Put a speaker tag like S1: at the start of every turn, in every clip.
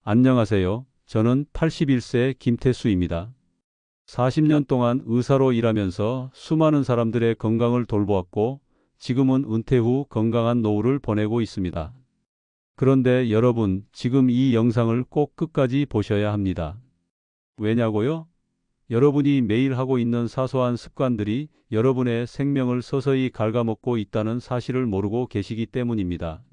S1: 안녕하세요. 저는 81세 김태수입니다. 40년 동안 의사로 일하면서 수많은 사람들의 건강을 돌보았고 지금은 은퇴 후 건강한 노후를 보내고 있습니다. 그런데 여러분, 지금 이 영상을 꼭 끝까지 보셔야 합니다. 왜냐고요? 여러분이 매일 하고 있는 사소한 습관들이 여러분의 생명을 서서히 갉아먹고 있다는 사실을 모르고 계시기 때문입니다.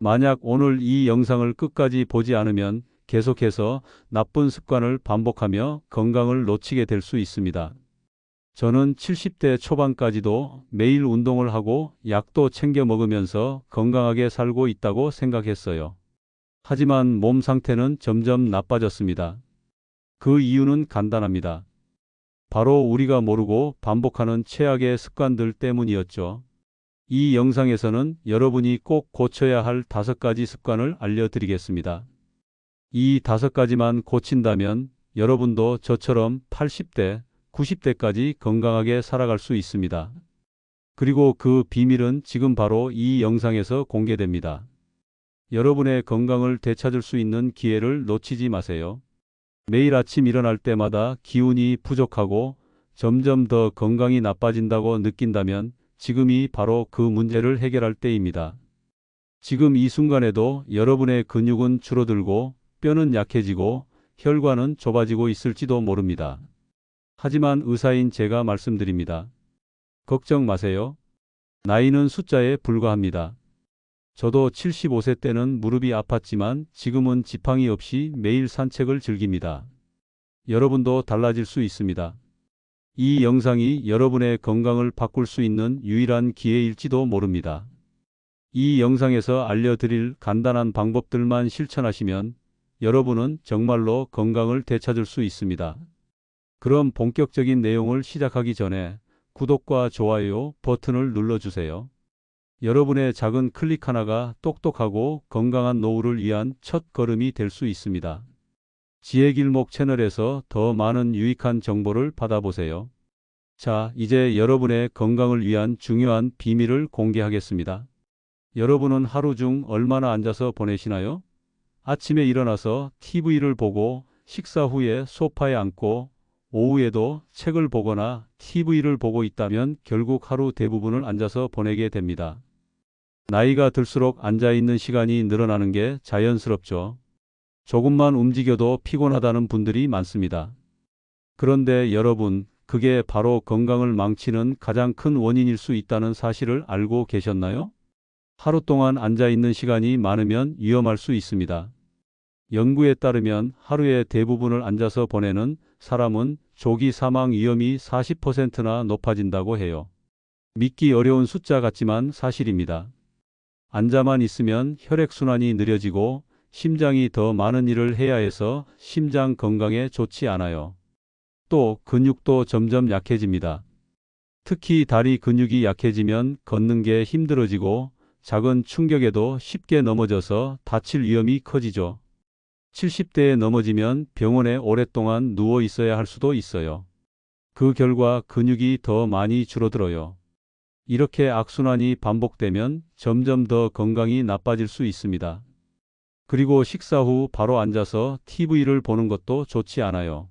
S1: 만약 오늘 이 영상을 끝까지 보지 않으면 계속해서 나쁜 습관을 반복하며 건강을 놓치게 될 수 있습니다. 저는 70대 초반까지도 매일 운동을 하고 약도 챙겨 먹으면서 건강하게 살고 있다고 생각했어요. 하지만 몸 상태는 점점 나빠졌습니다. 그 이유는 간단합니다. 바로 우리가 모르고 반복하는 최악의 습관들 때문이었죠. 이 영상에서는 여러분이 꼭 고쳐야 할 5가지 습관을 알려드리겠습니다. 이 5가지만 고친다면 여러분도 저처럼 80대, 90대까지 건강하게 살아갈 수 있습니다. 그리고 그 비밀은 지금 바로 이 영상에서 공개됩니다. 여러분의 건강을 되찾을 수 있는 기회를 놓치지 마세요. 매일 아침 일어날 때마다 기운이 부족하고 점점 더 건강이 나빠진다고 느낀다면 지금이 바로 그 문제를 해결할 때입니다. 지금 이 순간에도 여러분의 근육은 줄어들고 뼈는 약해지고 혈관은 좁아지고 있을지도 모릅니다. 하지만 의사인 제가 말씀드립니다. 걱정 마세요. 나이는 숫자에 불과합니다. 저도 75세 때는 무릎이 아팠지만 지금은 지팡이 없이 매일 산책을 즐깁니다. 여러분도 달라질 수 있습니다. 이 영상이 여러분의 건강을 바꿀 수 있는 유일한 기회일지도 모릅니다. 이 영상에서 알려드릴 간단한 방법들만 실천하시면 여러분은 정말로 건강을 되찾을 수 있습니다. 그럼 본격적인 내용을 시작하기 전에 구독과 좋아요 버튼을 눌러주세요. 여러분의 작은 클릭 하나가 똑똑하고 건강한 노후를 위한 첫 걸음이 될 수 있습니다. 지혜길목 채널에서 더 많은 유익한 정보를 받아보세요. 자, 이제 여러분의 건강을 위한 중요한 비밀을 공개하겠습니다. 여러분은 하루 중 얼마나 앉아서 보내시나요? 아침에 일어나서 TV를 보고 식사 후에 소파에 앉고 오후에도 책을 보거나 TV를 보고 있다면 결국 하루 대부분을 앉아서 보내게 됩니다. 나이가 들수록 앉아있는 시간이 늘어나는 게 자연스럽죠. 조금만 움직여도 피곤하다는 분들이 많습니다. 그런데 여러분, 그게 바로 건강을 망치는 가장 큰 원인일 수 있다는 사실을 알고 계셨나요? 하루 동안 앉아있는 시간이 많으면 위험할 수 있습니다. 연구에 따르면 하루의 대부분을 앉아서 보내는 사람은 조기 사망 위험이 40%나 높아진다고 해요. 믿기 어려운 숫자 같지만 사실입니다. 앉아만 있으면 혈액순환이 느려지고 심장이 더 많은 일을 해야 해서 심장 건강에 좋지 않아요. 또 근육도 점점 약해집니다. 특히 다리 근육이 약해지면 걷는 게 힘들어지고 작은 충격에도 쉽게 넘어져서 다칠 위험이 커지죠. 70대에 넘어지면 병원에 오랫동안 누워 있어야 할 수도 있어요. 그 결과 근육이 더 많이 줄어들어요. 이렇게 악순환이 반복되면 점점 더 건강이 나빠질 수 있습니다. 그리고 식사 후 바로 앉아서 TV를 보는 것도 좋지 않아요.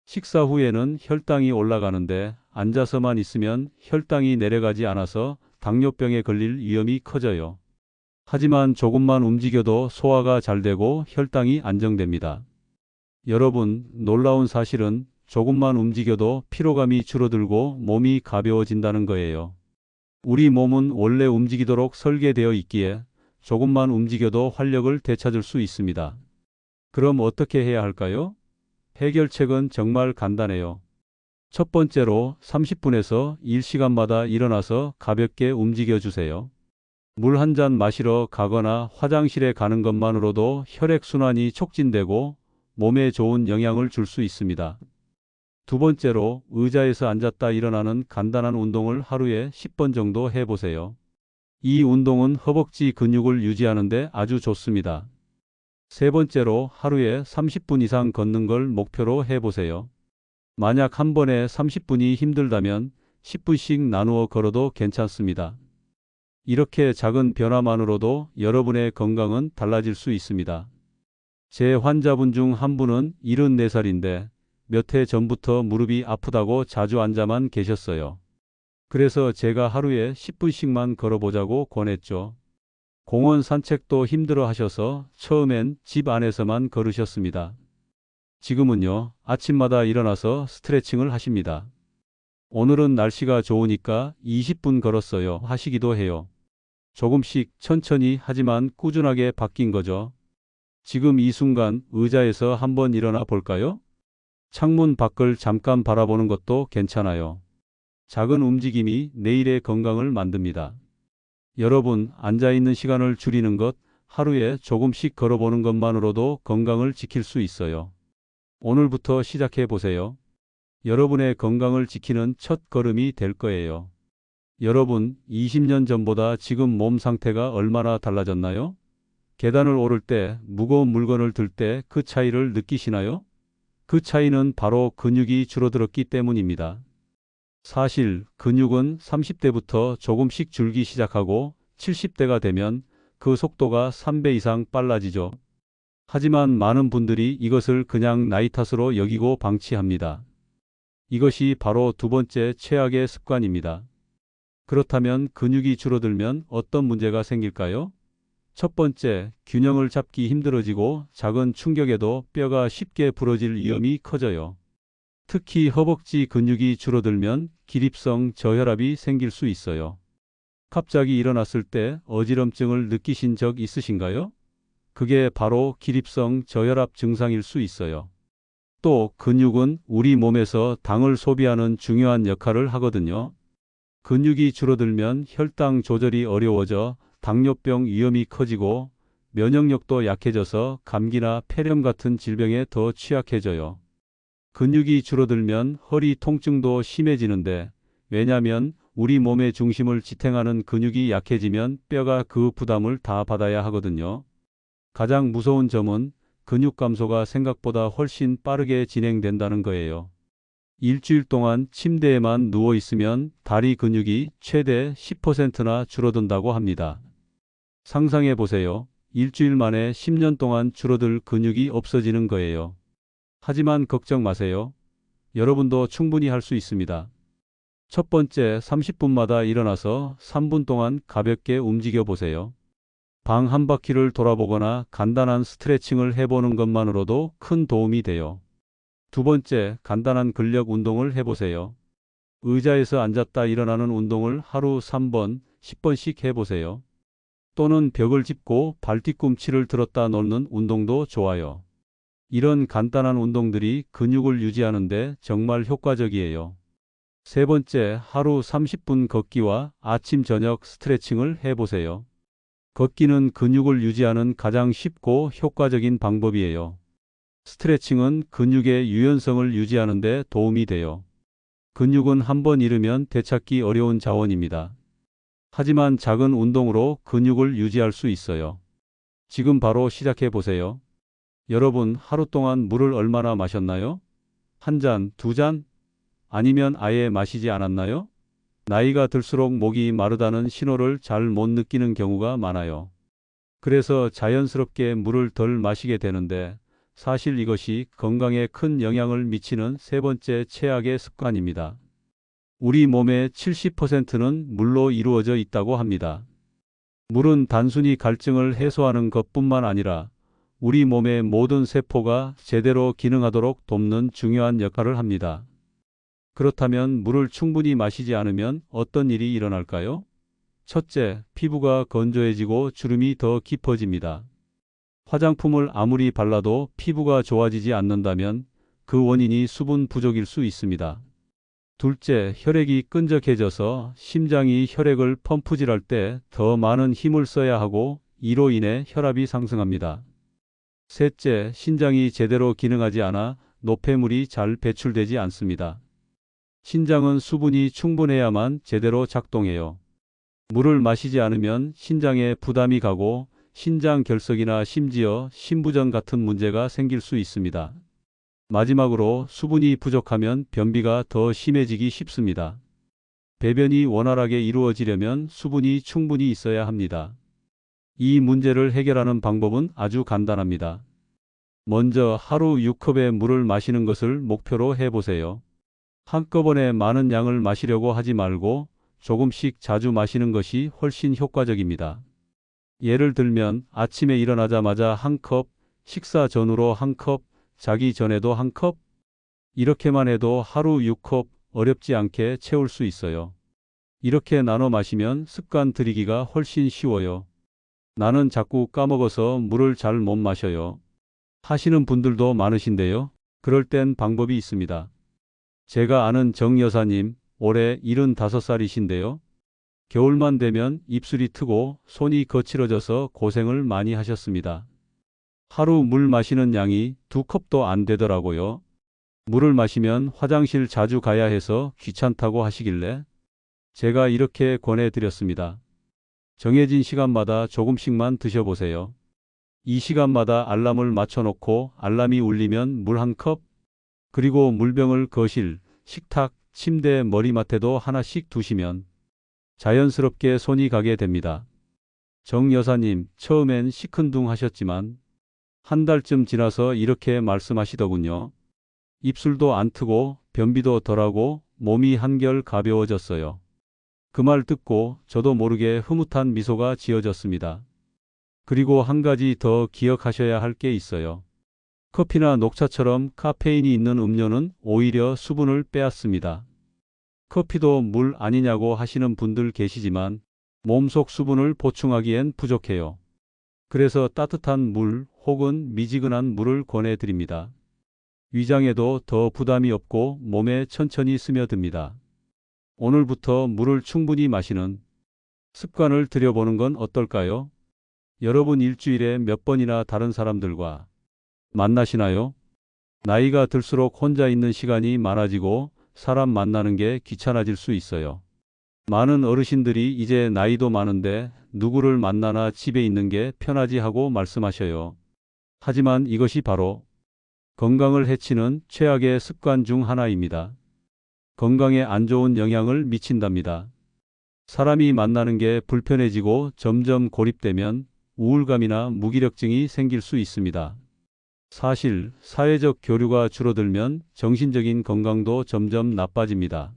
S1: 식사 후에는 혈당이 올라가는데 앉아서만 있으면 혈당이 내려가지 않아서 당뇨병에 걸릴 위험이 커져요. 하지만 조금만 움직여도 소화가 잘 되고 혈당이 안정됩니다. 여러분, 놀라운 사실은 조금만 움직여도 피로감이 줄어들고 몸이 가벼워진다는 거예요. 우리 몸은 원래 움직이도록 설계되어 있기에 조금만 움직여도 활력을 되찾을 수 있습니다. 그럼 어떻게 해야 할까요? 해결책은 정말 간단해요. 첫 번째로 30분에서 1시간마다 일어나서 가볍게 움직여 주세요. 물 한 잔 마시러 가거나 화장실에 가는 것만으로도 혈액순환이 촉진되고 몸에 좋은 영향을 줄 수 있습니다. 두 번째로 의자에서 앉았다 일어나는 간단한 운동을 하루에 10번 정도 해보세요. 이 운동은 허벅지 근육을 유지하는 데 아주 좋습니다. 세 번째로 하루에 30분 이상 걷는 걸 목표로 해보세요. 만약 한 번에 30분이 힘들다면 10분씩 나누어 걸어도 괜찮습니다. 이렇게 작은 변화만으로도 여러분의 건강은 달라질 수 있습니다. 제 환자분 중 한 분은 74살인데 몇 해 전부터 무릎이 아프다고 자주 앉아만 계셨어요. 그래서 제가 하루에 10분씩만 걸어보자고 권했죠. 공원 산책도 힘들어 하셔서 처음엔 집 안에서만 걸으셨습니다. 지금은요, 아침마다 일어나서 스트레칭을 하십니다. 오늘은 날씨가 좋으니까 20분 걸었어요 하시기도 해요. 조금씩 천천히 하지만 꾸준하게 바뀐 거죠. 지금 이 순간 의자에서 한번 일어나 볼까요? 창문 밖을 잠깐 바라보는 것도 괜찮아요. 작은 움직임이 내일의 건강을 만듭니다. 여러분, 앉아있는 시간을 줄이는 것, 하루에 조금씩 걸어보는 것만으로도 건강을 지킬 수 있어요. 오늘부터 시작해 보세요. 여러분의 건강을 지키는 첫 걸음이 될 거예요. 여러분, 20년 전보다 지금 몸 상태가 얼마나 달라졌나요? 계단을 오를 때, 무거운 물건을 들 때 그 차이를 느끼시나요? 그 차이는 바로 근육이 줄어들었기 때문입니다. 사실 근육은 30대부터 조금씩 줄기 시작하고 70대가 되면 그 속도가 3배 이상 빨라지죠. 하지만 많은 분들이 이것을 그냥 나이 탓으로 여기고 방치합니다. 이것이 바로 두 번째 최악의 습관입니다. 그렇다면 근육이 줄어들면 어떤 문제가 생길까요? 첫 번째, 균형을 잡기 힘들어지고 작은 충격에도 뼈가 쉽게 부러질 위험이 커져요. 특히 허벅지 근육이 줄어들면 기립성 저혈압이 생길 수 있어요. 갑자기 일어났을 때 어지럼증을 느끼신 적 있으신가요? 그게 바로 기립성 저혈압 증상일 수 있어요. 또 근육은 우리 몸에서 당을 소비하는 중요한 역할을 하거든요. 근육이 줄어들면 혈당 조절이 어려워져 당뇨병 위험이 커지고 면역력도 약해져서 감기나 폐렴 같은 질병에 더 취약해져요. 근육이 줄어들면 허리 통증도 심해지는데, 왜냐하면 우리 몸의 중심을 지탱하는 근육이 약해지면 뼈가 그 부담을 다 받아야 하거든요. 가장 무서운 점은 근육 감소가 생각보다 훨씬 빠르게 진행된다는 거예요. 일주일 동안 침대에만 누워 있으면 다리 근육이 최대 10%나 줄어든다고 합니다. 상상해 보세요. 일주일 만에 10년 동안 줄어들 근육이 없어지는 거예요. 하지만 걱정 마세요. 여러분도 충분히 할 수 있습니다. 첫 번째, 30분마다 일어나서 3분 동안 가볍게 움직여 보세요. 방 한 바퀴를 돌아보거나 간단한 스트레칭을 해보는 것만으로도 큰 도움이 돼요. 두 번째, 간단한 근력 운동을 해보세요. 의자에서 앉았다 일어나는 운동을 하루 3번, 10번씩 해보세요. 또는 벽을 짚고 발 뒤꿈치를 들었다 놓는 운동도 좋아요. 이런 간단한 운동들이 근육을 유지하는 데 정말 효과적이에요. 세 번째, 하루 30분 걷기와 아침 저녁 스트레칭을 해보세요. 걷기는 근육을 유지하는 가장 쉽고 효과적인 방법이에요. 스트레칭은 근육의 유연성을 유지하는 데 도움이 돼요. 근육은 한번 잃으면 되찾기 어려운 자원입니다. 하지만 작은 운동으로 근육을 유지할 수 있어요. 지금 바로 시작해 보세요. 여러분, 하루 동안 물을 얼마나 마셨나요? 한 잔, 두 잔? 아니면 아예 마시지 않았나요? 나이가 들수록 목이 마르다는 신호를 잘 못 느끼는 경우가 많아요. 그래서 자연스럽게 물을 덜 마시게 되는데, 사실 이것이 건강에 큰 영향을 미치는 세 번째 최악의 습관입니다. 우리 몸의 70%는 물로 이루어져 있다고 합니다. 물은 단순히 갈증을 해소하는 것뿐만 아니라 우리 몸의 모든 세포가 제대로 기능하도록 돕는 중요한 역할을 합니다. 그렇다면 물을 충분히 마시지 않으면 어떤 일이 일어날까요? 첫째, 피부가 건조해지고 주름이 더 깊어집니다. 화장품을 아무리 발라도 피부가 좋아지지 않는다면 그 원인이 수분 부족일 수 있습니다. 둘째, 혈액이 끈적해져서 심장이 혈액을 펌프질할 때 더 많은 힘을 써야 하고 이로 인해 혈압이 상승합니다. 셋째, 신장이 제대로 기능하지 않아 노폐물이 잘 배출되지 않습니다. 신장은 수분이 충분해야만 제대로 작동해요. 물을 마시지 않으면 신장에 부담이 가고 신장 결석이나 심지어 심부전 같은 문제가 생길 수 있습니다. 마지막으로 수분이 부족하면 변비가 더 심해지기 쉽습니다. 배변이 원활하게 이루어지려면 수분이 충분히 있어야 합니다. 이 문제를 해결하는 방법은 아주 간단합니다. 먼저 하루 6컵의 물을 마시는 것을 목표로 해보세요. 한꺼번에 많은 양을 마시려고 하지 말고 조금씩 자주 마시는 것이 훨씬 효과적입니다. 예를 들면 아침에 일어나자마자 한 컵, 식사 전후로 한 컵, 자기 전에도 한 컵, 이렇게만 해도 하루 6컵 어렵지 않게 채울 수 있어요. 이렇게 나눠 마시면 습관 들이기가 훨씬 쉬워요. 나는 자꾸 까먹어서 물을 잘 못 마셔요. 하시는 분들도 많으신데요. 그럴 땐 방법이 있습니다. 제가 아는 정 여사님, 올해 75살이신데요. 겨울만 되면 입술이 트고 손이 거칠어져서 고생을 많이 하셨습니다. 하루 물 마시는 양이 2컵도 안 되더라고요. 물을 마시면 화장실 자주 가야 해서 귀찮다고 하시길래 제가 이렇게 권해드렸습니다. 정해진 시간마다 조금씩만 드셔보세요. 이 시간마다 알람을 맞춰놓고 알람이 울리면 물 한 컵, 그리고 물병을 거실, 식탁, 침대, 머리맡에도 하나씩 두시면 자연스럽게 손이 가게 됩니다. 정 여사님, 처음엔 시큰둥 하셨지만 한 달쯤 지나서 이렇게 말씀하시더군요. 입술도 안 트고 변비도 덜하고 몸이 한결 가벼워졌어요. 그 말 듣고 저도 모르게 흐뭇한 미소가 지어졌습니다. 그리고 한 가지 더 기억하셔야 할 게 있어요. 커피나 녹차처럼 카페인이 있는 음료는 오히려 수분을 빼앗습니다. 커피도 물 아니냐고 하시는 분들 계시지만 몸속 수분을 보충하기엔 부족해요. 그래서 따뜻한 물 혹은 미지근한 물을 권해드립니다. 위장에도 더 부담이 없고 몸에 천천히 스며듭니다. 오늘부터 물을 충분히 마시는 습관을 들여보는 건 어떨까요? 여러분 일주일에 몇 번이나 다른 사람들과 만나시나요? 나이가 들수록 혼자 있는 시간이 많아지고 사람 만나는 게 귀찮아질 수 있어요. 많은 어르신들이 이제 나이도 많은데 누구를 만나나 집에 있는 게 편하지 하고 말씀하셔요. 하지만 이것이 바로 건강을 해치는 최악의 습관 중 하나입니다. 건강에 안 좋은 영향을 미친답니다. 사람이 만나는 게 불편해지고 점점 고립되면 우울감이나 무기력증이 생길 수 있습니다. 사실 사회적 교류가 줄어들면 정신적인 건강도 점점 나빠집니다.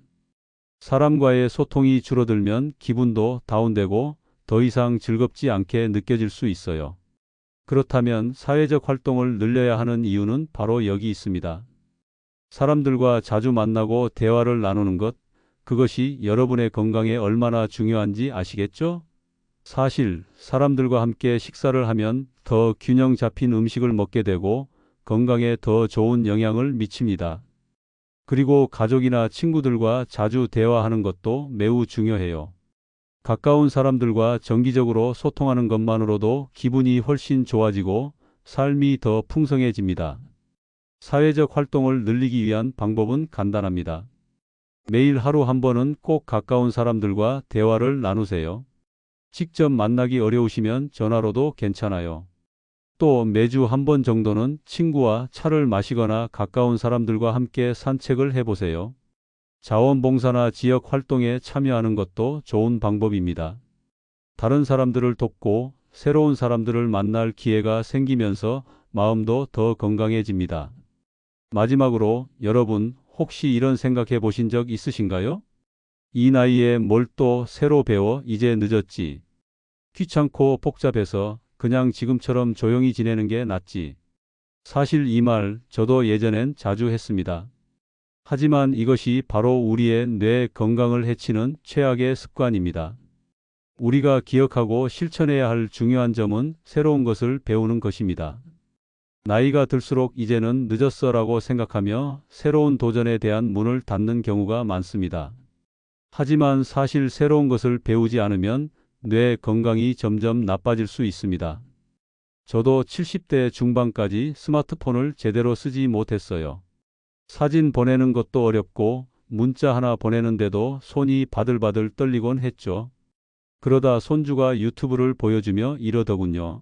S1: 사람과의 소통이 줄어들면 기분도 다운되고 더 이상 즐겁지 않게 느껴질 수 있어요. 그렇다면 사회적 활동을 늘려야 하는 이유는 바로 여기 있습니다. 사람들과 자주 만나고 대화를 나누는 것, 그것이 여러분의 건강에 얼마나 중요한지 아시겠죠? 사실 사람들과 함께 식사를 하면 더 균형 잡힌 음식을 먹게 되고 건강에 더 좋은 영향을 미칩니다. 그리고 가족이나 친구들과 자주 대화하는 것도 매우 중요해요. 가까운 사람들과 정기적으로 소통하는 것만으로도 기분이 훨씬 좋아지고 삶이 더 풍성해집니다. 사회적 활동을 늘리기 위한 방법은 간단합니다. 매일 하루 한 번은 꼭 가까운 사람들과 대화를 나누세요. 직접 만나기 어려우시면 전화로도 괜찮아요. 또 매주 한 번 정도는 친구와 차를 마시거나 가까운 사람들과 함께 산책을 해보세요. 자원봉사나 지역 활동에 참여하는 것도 좋은 방법입니다. 다른 사람들을 돕고 새로운 사람들을 만날 기회가 생기면서 마음도 더 건강해집니다. 마지막으로 여러분 혹시 이런 생각해 보신 적 있으신가요? 이 나이에 뭘 또 새로 배워 이제 늦었지. 귀찮고 복잡해서 그냥 지금처럼 조용히 지내는 게 낫지. 사실 이 말 저도 예전엔 자주 했습니다. 하지만 이것이 바로 우리의 뇌 건강을 해치는 최악의 습관입니다. 우리가 기억하고 실천해야 할 중요한 점은 새로운 것을 배우는 것입니다. 나이가 들수록 이제는 늦었어라고 생각하며 새로운 도전에 대한 문을 닫는 경우가 많습니다. 하지만 사실 새로운 것을 배우지 않으면 뇌 건강이 점점 나빠질 수 있습니다. 저도 70대 중반까지 스마트폰을 제대로 쓰지 못했어요. 사진 보내는 것도 어렵고 문자 하나 보내는데도 손이 바들바들 떨리곤 했죠. 그러다 손주가 유튜브를 보여주며 이러더군요.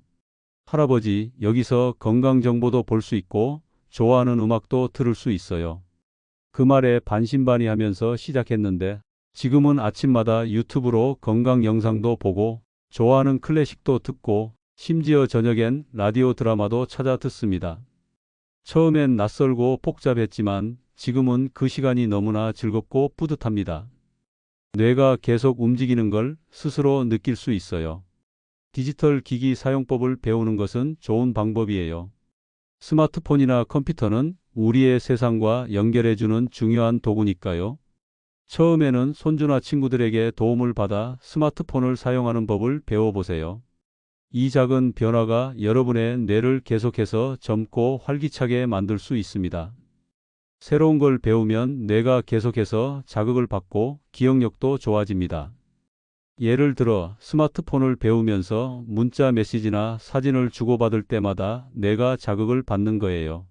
S1: 할아버지, 여기서 건강 정보도 볼 수 있고 좋아하는 음악도 들을 수 있어요. 그 말에 반신반의하면서 시작했는데 지금은 아침마다 유튜브로 건강 영상도 보고 좋아하는 클래식도 듣고 심지어 저녁엔 라디오 드라마도 찾아 듣습니다. 처음엔 낯설고 복잡했지만 지금은 그 시간이 너무나 즐겁고 뿌듯합니다. 뇌가 계속 움직이는 걸 스스로 느낄 수 있어요. 디지털 기기 사용법을 배우는 것은 좋은 방법이에요. 스마트폰이나 컴퓨터는 우리의 세상과 연결해주는 중요한 도구니까요. 처음에는 손주나 친구들에게 도움을 받아 스마트폰을 사용하는 법을 배워보세요. 이 작은 변화가 여러분의 뇌를 계속해서 젊고 활기차게 만들 수 있습니다. 새로운 걸 배우면 뇌가 계속해서 자극을 받고 기억력도 좋아집니다. 예를 들어 스마트폰을 배우면서 문자 메시지나 사진을 주고받을 때마다 뇌가 자극을 받는 거예요.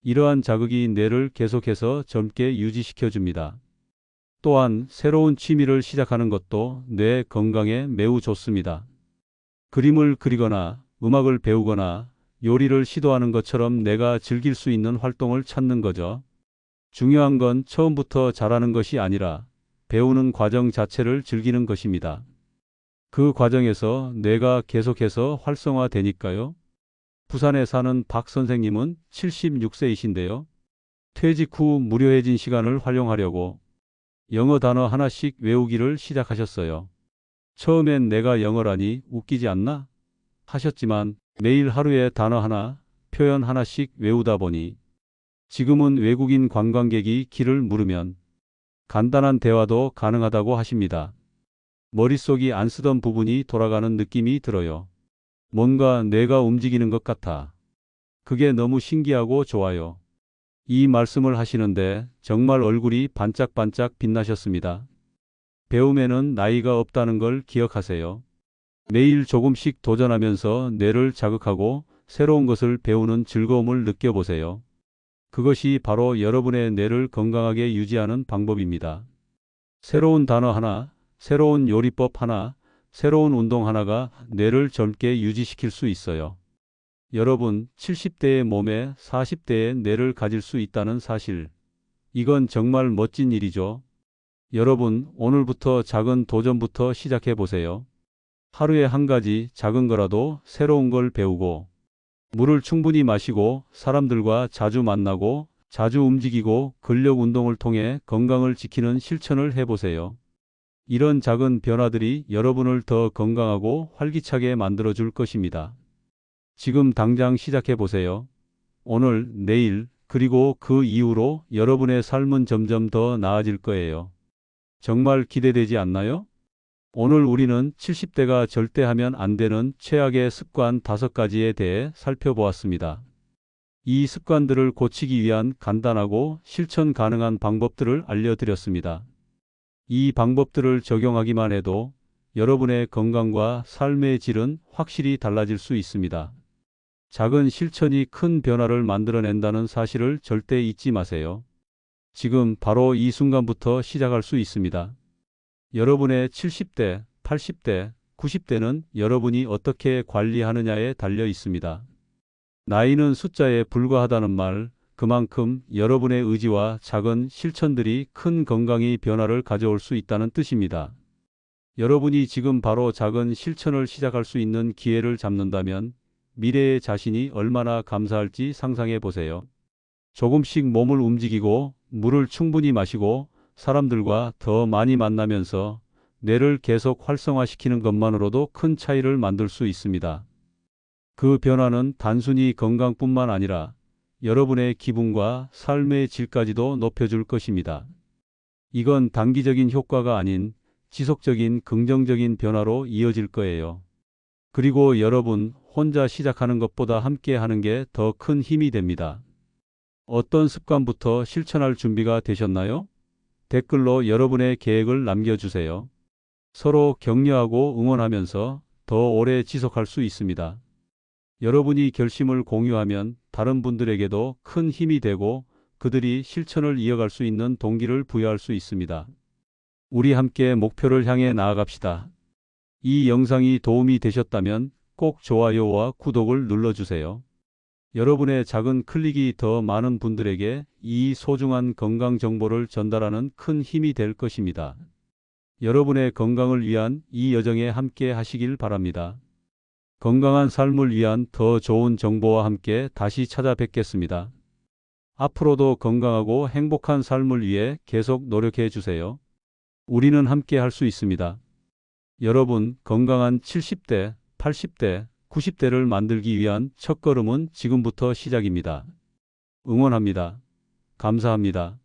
S1: 이러한 자극이 뇌를 계속해서 젊게 유지시켜 줍니다. 또한 새로운 취미를 시작하는 것도 뇌 건강에 매우 좋습니다. 그림을 그리거나 음악을 배우거나 요리를 시도하는 것처럼 내가 즐길 수 있는 활동을 찾는 거죠. 중요한 건 처음부터 잘하는 것이 아니라 배우는 과정 자체를 즐기는 것입니다. 그 과정에서 뇌가 계속해서 활성화되니까요. 부산에 사는 박 선생님은 76세이신데요. 퇴직 후 무료해진 시간을 활용하려고 영어 단어 하나씩 외우기를 시작하셨어요. 처음엔 내가 영어라니 웃기지 않나? 하셨지만 매일 하루에 단어 하나, 표현 하나씩 외우다 보니 지금은 외국인 관광객이 길을 물으면 간단한 대화도 가능하다고 하십니다. 머릿속이 안 쓰던 부분이 돌아가는 느낌이 들어요. 뭔가 뇌가 움직이는 것 같아. 그게 너무 신기하고 좋아요. 이 말씀을 하시는데 정말 얼굴이 반짝반짝 빛나셨습니다. 배움에는 나이가 없다는 걸 기억하세요. 매일 조금씩 도전하면서 뇌를 자극하고 새로운 것을 배우는 즐거움을 느껴보세요. 그것이 바로 여러분의 뇌를 건강하게 유지하는 방법입니다. 새로운 단어 하나, 새로운 요리법 하나, 새로운 운동 하나가 뇌를 젊게 유지시킬 수 있어요. 여러분, 70대의 몸에 40대의 뇌를 가질 수 있다는 사실. 이건 정말 멋진 일이죠. 여러분, 오늘부터 작은 도전부터 시작해 보세요. 하루에 한 가지 작은 거라도 새로운 걸 배우고, 물을 충분히 마시고, 사람들과 자주 만나고, 자주 움직이고, 근력 운동을 통해 건강을 지키는 실천을 해보세요. 이런 작은 변화들이 여러분을 더 건강하고 활기차게 만들어 줄 것입니다. 지금 당장 시작해 보세요. 오늘, 내일, 그리고 그 이후로 여러분의 삶은 점점 더 나아질 거예요. 정말 기대되지 않나요? 오늘 우리는 70대가 절대 하면 안 되는 최악의 습관 5가지에 대해 살펴보았습니다. 이 습관들을 고치기 위한 간단하고 실천 가능한 방법들을 알려드렸습니다. 이 방법들을 적용하기만 해도 여러분의 건강과 삶의 질은 확실히 달라질 수 있습니다. 작은 실천이 큰 변화를 만들어낸다는 사실을 절대 잊지 마세요. 지금 바로 이 순간부터 시작할 수 있습니다. 여러분의 70대, 80대, 90대는 여러분이 어떻게 관리하느냐에 달려 있습니다. 나이는 숫자에 불과하다는 말, 그만큼 여러분의 의지와 작은 실천들이 큰 건강의 변화를 가져올 수 있다는 뜻입니다. 여러분이 지금 바로 작은 실천을 시작할 수 있는 기회를 잡는다면 미래의 자신이 얼마나 감사할지 상상해 보세요. 조금씩 몸을 움직이고 물을 충분히 마시고 사람들과 더 많이 만나면서 뇌를 계속 활성화시키는 것만으로도 큰 차이를 만들 수 있습니다. 그 변화는 단순히 건강뿐만 아니라 여러분의 기분과 삶의 질까지도 높여줄 것입니다. 이건 단기적인 효과가 아닌 지속적인 긍정적인 변화로 이어질 거예요. 그리고 여러분 혼자 시작하는 것보다 함께 하는 게 더 큰 힘이 됩니다. 어떤 습관부터 실천할 준비가 되셨나요? 댓글로 여러분의 계획을 남겨주세요. 서로 격려하고 응원하면서 더 오래 지속할 수 있습니다. 여러분이 결심을 공유하면 다른 분들에게도 큰 힘이 되고 그들이 실천을 이어갈 수 있는 동기를 부여할 수 있습니다. 우리 함께 목표를 향해 나아갑시다. 이 영상이 도움이 되셨다면 꼭 좋아요와 구독을 눌러주세요. 여러분의 작은 클릭이 더 많은 분들에게 이 소중한 건강 정보를 전달하는 큰 힘이 될 것입니다. 여러분의 건강을 위한 이 여정에 함께 하시길 바랍니다. 건강한 삶을 위한 더 좋은 정보와 함께 다시 찾아뵙겠습니다. 앞으로도 건강하고 행복한 삶을 위해 계속 노력해 주세요. 우리는 함께 할 수 있습니다. 여러분, 건강한 70대, 80대, 90대를 만들기 위한 첫걸음은 지금부터 시작입니다. 응원합니다. 감사합니다.